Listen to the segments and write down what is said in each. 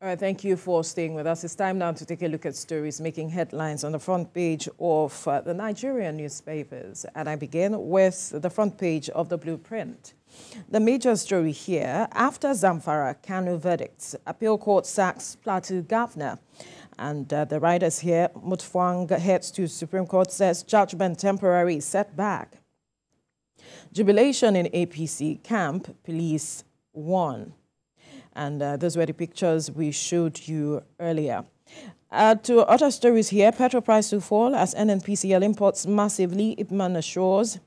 All right, thank you for staying with us. It's time now to take a look at stories making headlines on the front page of the Nigerian newspapers. And I begin with the front page of the Blueprint. The major story here, after Zamfara Kanu verdicts, appeal court sacks Plateau governor. And the writers here, Mutfwang heads to Supreme Court, says judgment temporary setback. Jubilation in APC camp, police won. And those were the pictures we showed you earlier. To other stories here, petrol price to fall as NNPCL imports massively, Ipman assures.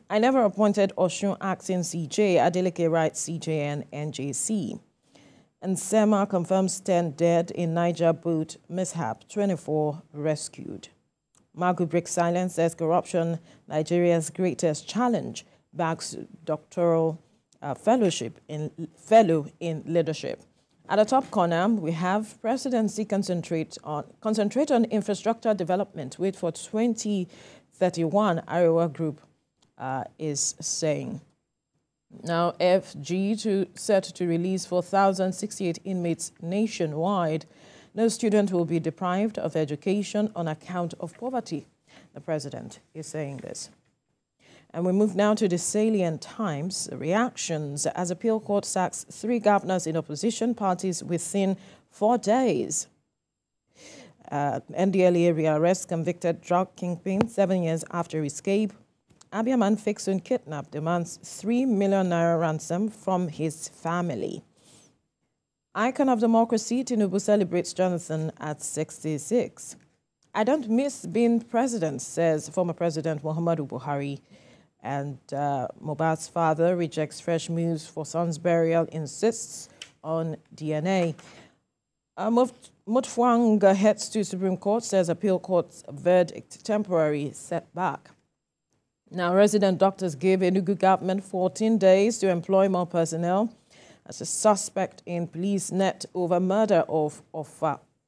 I never appointed Oshun acting CJ, Adeleke writes CJN NJC. And SEMA confirms 10 dead in Niger boat mishap, 24 rescued. Magu breaks silence, says corruption, Nigeria's greatest challenge, backs doctoral fellow in leadership. At the top corner, we have presidency concentrate on infrastructure development. Wait for 2031, Iowa Group is saying. Now, FG set to release 4,068 inmates nationwide. No student will be deprived of education on account of poverty. The president is saying this. And we move now to the salient times reactions as appeal court sacks 3 governors in opposition parties within 4 days. NDLEA rearrests convicted drug kingpin 7 years after escape. Abiaman Fixon kidnapped demands 3 million naira ransom from his family. Icon of democracy, Tinubu celebrates Jonathan at 66. I don't miss being president, says former President Muhammadu Buhari. And Mohbad's father rejects fresh moves for son's burial, insists on DNA. Mutfwang heads to Supreme Court, says appeal court's verdict temporary setback. Now, resident doctors give Enugu government 14 days to employ more personnel as a suspect in police net over murder of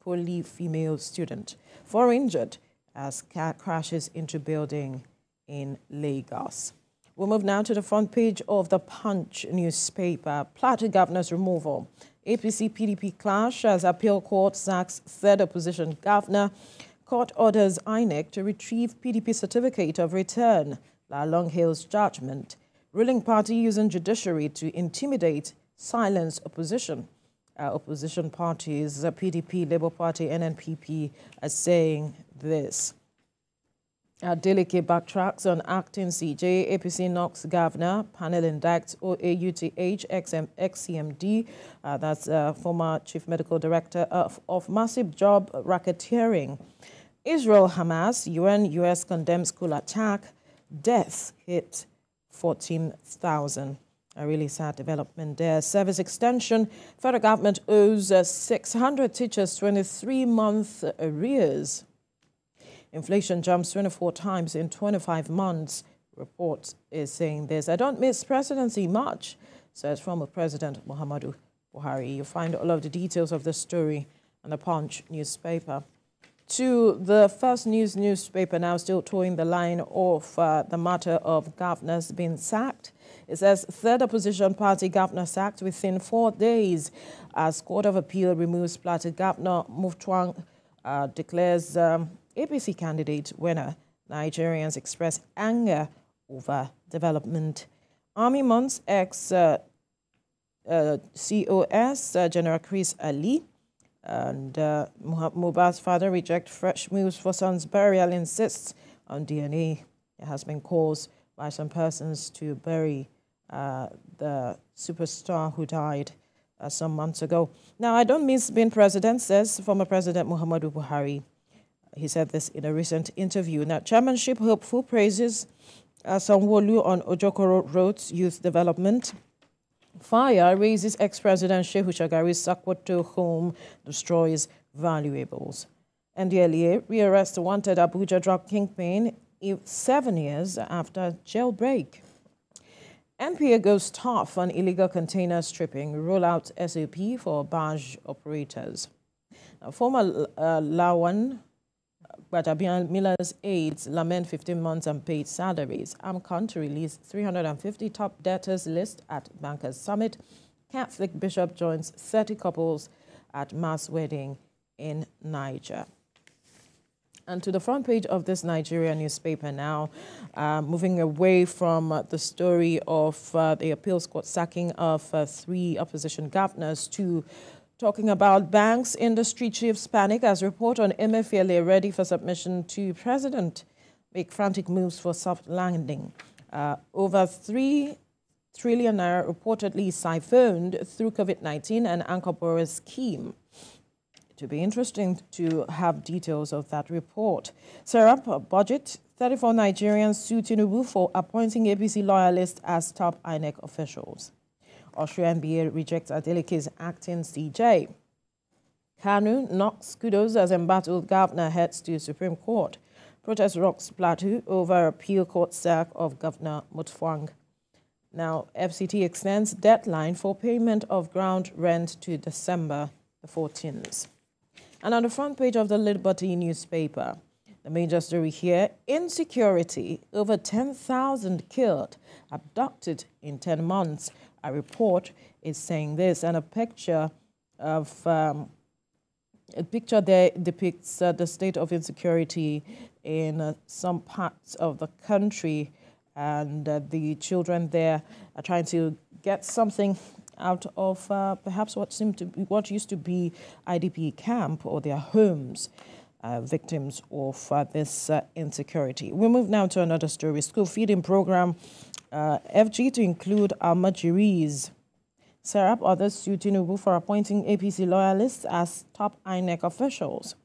poly female student. 4 injured as car crashes into building in Lagos. We'll move now to the front page of the Punch newspaper. Plateau governor's removal. APC PDP clash as appeal court sacks 3rd opposition governor. Court orders INEC to retrieve PDP certificate of return. La Long Hill's judgment. Ruling party using judiciary to intimidate, silence opposition. Opposition parties, PDP, Labour Party, NNPP, are saying this. Adeleke backtracks on acting CJ, APC knocks governor, panel indicts OAUTH, ex-CMD, that's former chief medical director of massive job racketeering. Israel, Hamas, US condemns school attack, death hit 14,000. A really sad development there. Service extension, federal government owes 600 teachers 23-month arrears. Inflation jumps 24 times in 25 months. Report is saying this. I don't miss presidency much, says former President Muhammadu Buhari. You'll find all of the details of the story in the Punch newspaper. To the First News newspaper now, still towing the line of the matter of governors being sacked. It says 3rd opposition party governor sacked within 4 days as Court of Appeal removes Plateau governor. Mutfwang declares APC candidate winner. Nigerians express anger over development. Army months ex-COS General Chris Ali. And Mohbad's father rejects fresh moves for son's burial, insists on DNA. It has been caused by some persons to bury the superstar who died some months ago. Now, I don't miss being president, says former President Muhammadu Buhari. He said this in a recent interview. Now, chairmanship hopeful praises Sanwo-Olu on Ojokoro Road's youth development. Fire raises ex-president Shehu Shagari's Sakwato home, destroys valuables. NDLEA rearrests wanted Abuja drug kingpin 7 years after jailbreak. NPA goes tough on illegal container stripping, rollout SOP for barge operators. Now, former Lawan Gbadabian Miller's aides lament 15 months unpaid salaries. AMCON to release 350 top debtors list at Bankers Summit. Catholic bishop joins 30 couples at mass wedding in Niger. And to the front page of this Nigeria newspaper now, moving away from the story of the appeals court sacking of 3 opposition governors to talking about banks, industry chiefs panic as report on Emefiele ready for submission to president, make frantic moves for soft landing. Over 3 trillion naira reportedly siphoned through COVID-19 and anchor borrower scheme. It will be interesting to have details of that report. Serap budget, 34 Nigerians sue Tinubu for appointing APC loyalists as top INEC officials. Austrian NBA rejects Adeleke's acting CJ. Kanu knocks kudos as embattled governor heads to Supreme Court. Protest rocks plateau over appeal court sack of Governor Mutfwang. Now, FCT extends deadline for payment of ground rent to December the 14th. And on the front page of the Liberty newspaper, the major story here, insecurity, over 10,000 killed, abducted in 10 months. A report is saying this, and a picture there depicts the state of insecurity in some parts of the country, and the children there are trying to get something out of perhaps what used to be IDP camp or their homes, victims of this insecurity. We move now to another story. School feeding program, FG to include Almajiris. Serap others sue Tinubu for appointing APC loyalists as top INEC officials.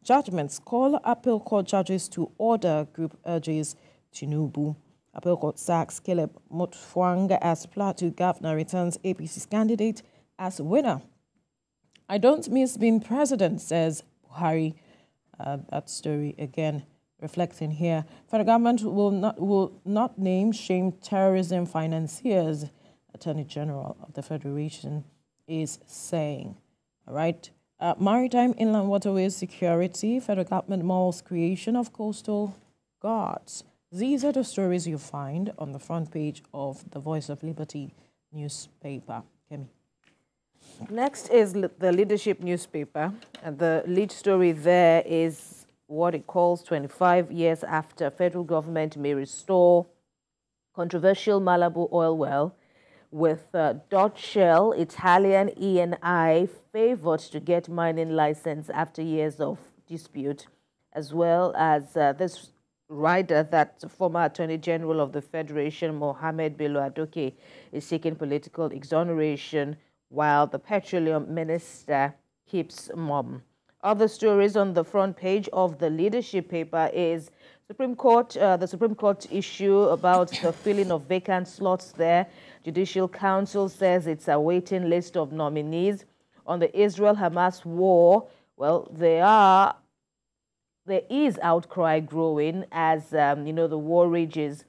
Judgments call appeal court judges to order, group urges Tinubu. Appeal court sacks Caleb Mutfwang as Plateau governor, returns APC's candidate as winner. I don't miss being president, says Buhari. That story again reflecting here. Federal government will not name shamed terrorism financiers, Attorney General of the Federation is saying. All right. Maritime inland waterways security, federal government mulls creation of coastal guards. These are the stories you find on the front page of the Voice of Liberty newspaper. Kemi. Next is the Leadership newspaper, and the lead story there is what it calls 25 years after federal government may restore controversial Malabo oil well, with Dutch Shell, Italian Eni favored to get mining license after years of dispute, as well as this rider that former Attorney General of the Federation, Mohammed Bello Adoke, is seeking political exoneration while the Petroleum Minister keeps mum. Other stories on the front page of the Leadership paper is the Supreme Court issue about the filling of vacant slots there. Judicial Council says it's a waiting list of nominees. On the Israel-Hamas war, well, there is outcry growing as, the war rages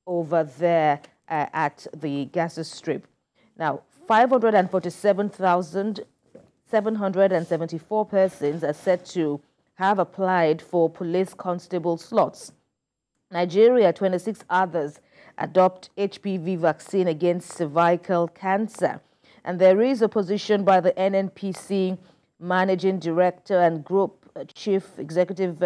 over there at the Gaza Strip. Now, 547,774 persons are said to have applied for police constable slots. Nigeria, 26 others adopt HPV vaccine against cervical cancer. And there is opposition by the NNPC Managing Director and Group Chief Executive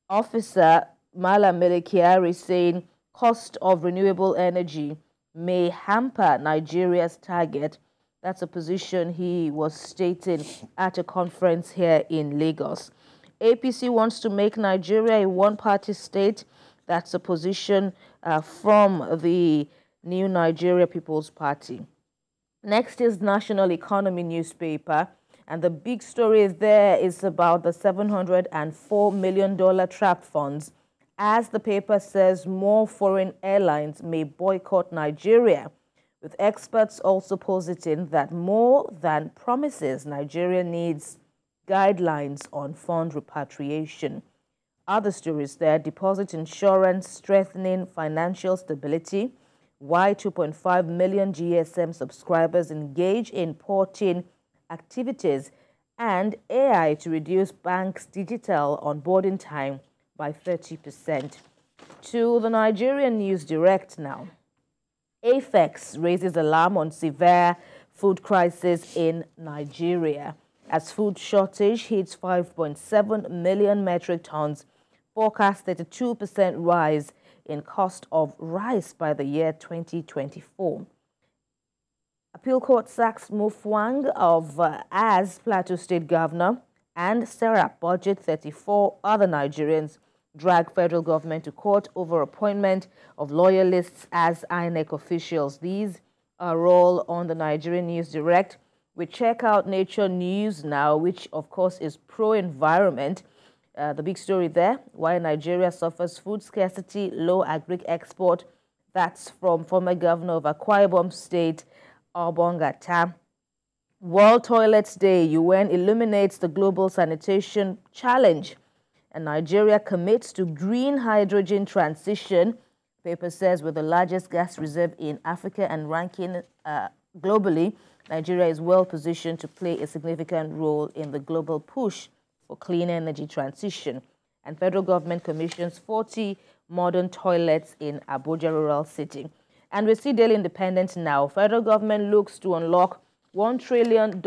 Officer Malam Melekiari saying cost of renewable energy may hamper Nigeria's target. That's a position he was stating at a conference here in Lagos. APC wants to make Nigeria a one-party state. That's a position from the New Nigeria People's Party. Next is National Economy newspaper. And the big story there is about the $704 million trap funds. As the paper says, more foreign airlines may boycott Nigeria, with experts also positing that more than promises, Nigeria needs guidelines on fund repatriation. Other stories there, deposit insurance, strengthening financial stability, why 2.5 million GSM subscribers engage in porting activities, and AI to reduce banks' digital onboarding time by 30%. To the Nigerian News Direct now. AFEX raises alarm on severe food crisis in Nigeria. as food shortage hits 5.7 million metric tons, forecast 32% rise in cost of rice by the year 2024. Appeal Court sacks Mufwang of as Plateau State Governor, and Serap budget 34 other Nigerians drag federal government to court over appointment of loyalists as INEC officials. These are all on the Nigerian News Direct. We check out Nature News now, which of course is pro-environment. The big story there, why Nigeria suffers food scarcity, low agric export. That's from former governor of Akwa Ibom State, Obongata. World Toilets Day, UN illuminates the global sanitation challenge. And Nigeria commits to green hydrogen transition. Paper says with the largest gas reserve in Africa and ranking globally, Nigeria is well positioned to play a significant role in the global push for clean energy transition. And federal government commissions 40 modern toilets in Abuja rural city. And we see Daily Independent now. Federal government looks to unlock $1 trillion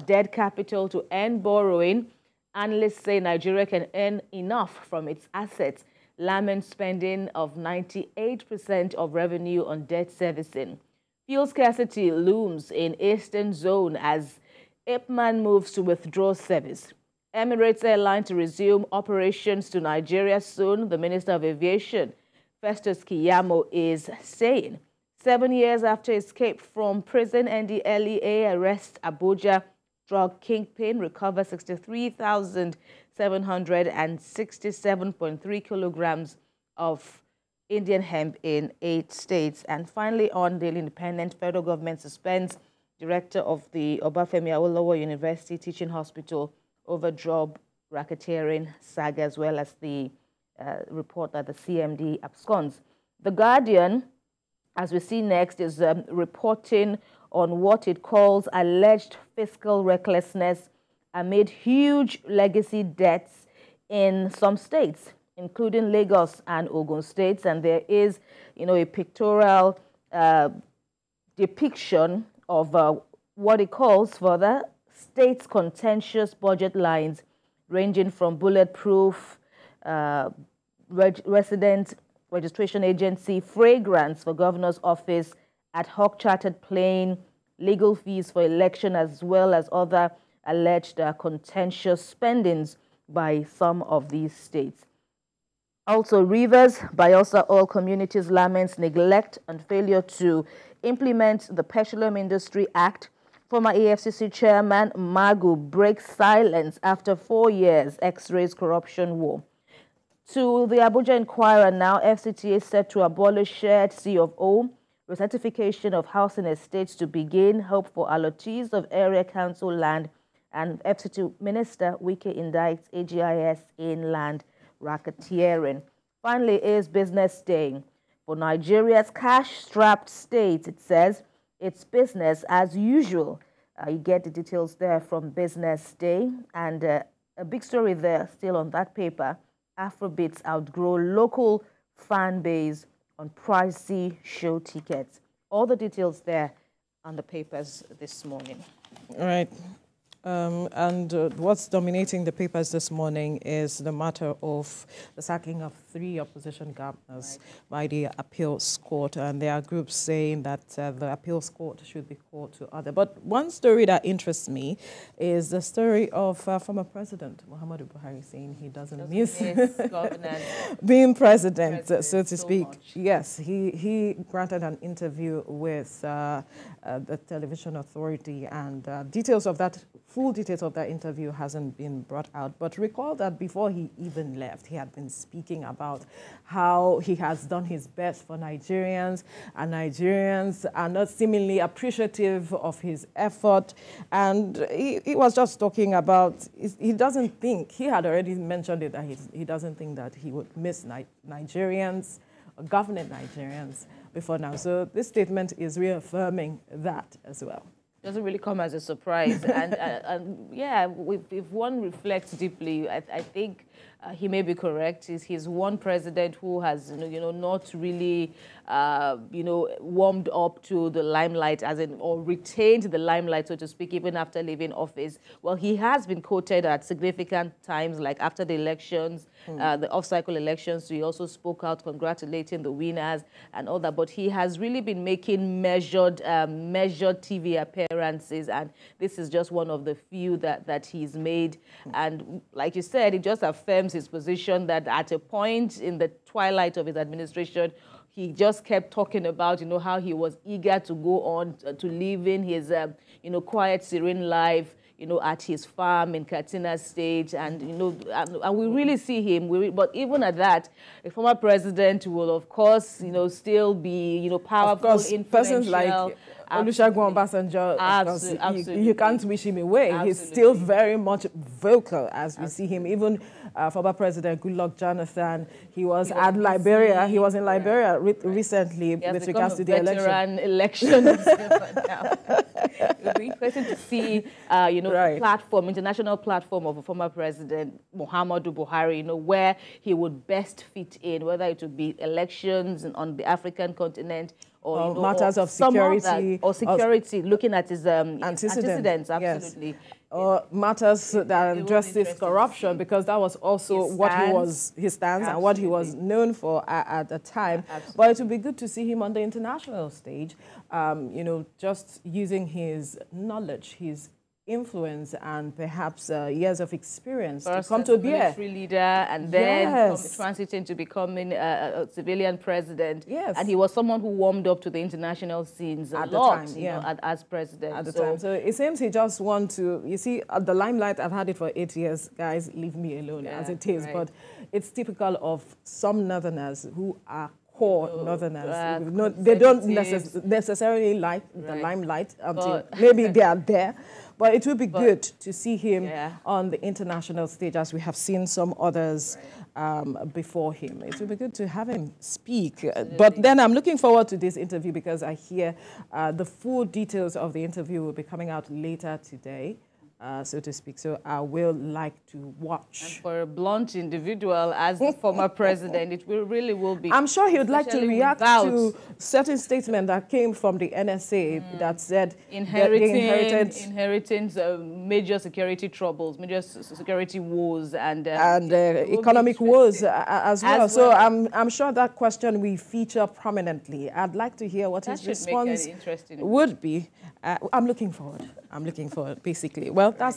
debt capital to end borrowing. Analysts say Nigeria can earn enough from its assets. Lament spending of 98% of revenue on debt servicing. Fuel scarcity looms in Eastern Zone as Ipman moves to withdraw service. Emirates Airline to resume operations to Nigeria soon, the Minister of Aviation, Festus Keyamo, is saying. 7 years after escape from prison, NDLEA arrests Abuja drug kingpin, recovers 63,767.3 kilograms of Indian hemp in 8 states. And finally, on Daily Independent, federal government suspends director of the Obafemi Awolowo University Teaching Hospital over job racketeering saga, as well as the report that the CMD absconds. The Guardian, as we see next, is reporting on what it calls alleged fiscal recklessness amid huge legacy debts in some states, including Lagos and Ogun states. And there is, a pictorial depiction of what it calls for the state's contentious budget lines, ranging from bulletproof, resident registration agency, fragrance for governor's office, ad hoc chartered plane, legal fees for election, as well as other alleged contentious spendings by some of these states. Also, Rivers, Bayelsa Oil Communities laments neglect and failure to implement the Petroleum Industry Act. Former AFCC chairman Magu breaks silence after 4 years, X-rays corruption war. To the Abuja Inquirer now, FCTA set to abolish shared C of O, recertification of housing estates to begin, hope for allottees of area council land, and FCT Minister Wike indicts AGIS in land racketeering. Finally, is Business Day. For Nigeria's cash-strapped state, it says, it's business as usual. You get the details there from Business Day. And a big story there still on that paper. Afrobeats outgrow local fan base on pricey show tickets. All the details there on the papers this morning. All right. What's dominating the papers this morning is the matter of the sacking of 3 opposition governors by the appeals court. And there are groups saying that the appeals court should be called to order. But one story that interests me is the story of former President Muhammadu Buhari saying he doesn't miss being president, so to speak. Yes, he granted an interview with the Television Authority, and full details of that interview hasn't been brought out. But recall that before he even left, he had been speaking about how he has done his best for Nigerians, and Nigerians are not seemingly appreciative of his effort. And he was just talking about, he doesn't think, he had already mentioned it, that he doesn't think that he would miss Nigerians, or governing Nigerians before now. So this statement is reaffirming that as well. Doesn't really come as a surprise. And yeah, if one reflects deeply, I think he may be correct. He's one president who has, not really, warmed up to the limelight, as in, or retained the limelight, so to speak, even after leaving office. Well, he has been quoted at significant times, like after the elections, the off-cycle elections. He also spoke out congratulating the winners and all that. But he has really been making measured TV appearances, and this is just one of the few that he's made. And like you said, it just affirms his position that at a point in the twilight of his administration, he just kept talking about, how he was eager to go on to living his, quiet, serene life, at his farm in Katsina State, and and we really see him. But even at that, a former president will, of course, still be, powerful, of course, persons like Olusegun Obasanjo, you can't wish him away. Absolutely. He's still very much vocal, as we see him. Even former President Goodluck Jonathan, he was at Liberia. He was in Liberia recently with regards to the election. It would be interesting to see, the platform, international platform of a former president, Muhammadu Buhari, where he would best fit in, whether it would be elections on the African continent, or matters of security, looking at his antecedents, absolutely. Yes. Or matters that address this corruption, because that was also his stance and what he was known for at the time. Absolutely. But it would be good to see him on the international stage, just using his knowledge, his influence, and perhaps years of experience to come to bear. Military leader, and then transiting to becoming a civilian president. Yes. And he was someone who warmed up to the international scenes a lot, as president. At the time. So it seems he just wants to, you see, the limelight, I've had it for 8 years. Guys, leave me alone as it is. Right. But it's typical of some Northerners who are core Northerners. They don't necessarily like the limelight until maybe they are there. But it would be good to see him on the international stage, as we have seen some others before him. It would be good to have him speak. But then I'm looking forward to this interview, because I hear the full details of the interview will be coming out later today, so to speak. So I will like to watch. And for a blunt individual as the former president, it really will be. I'm sure he would like to react to certain statement that came from the NSA that said inheriting major security troubles, major security wars, and economic woes as well. So I'm sure that question will feature prominently. I'd like to hear what his response would be. I'm looking forward, basically. Well, that's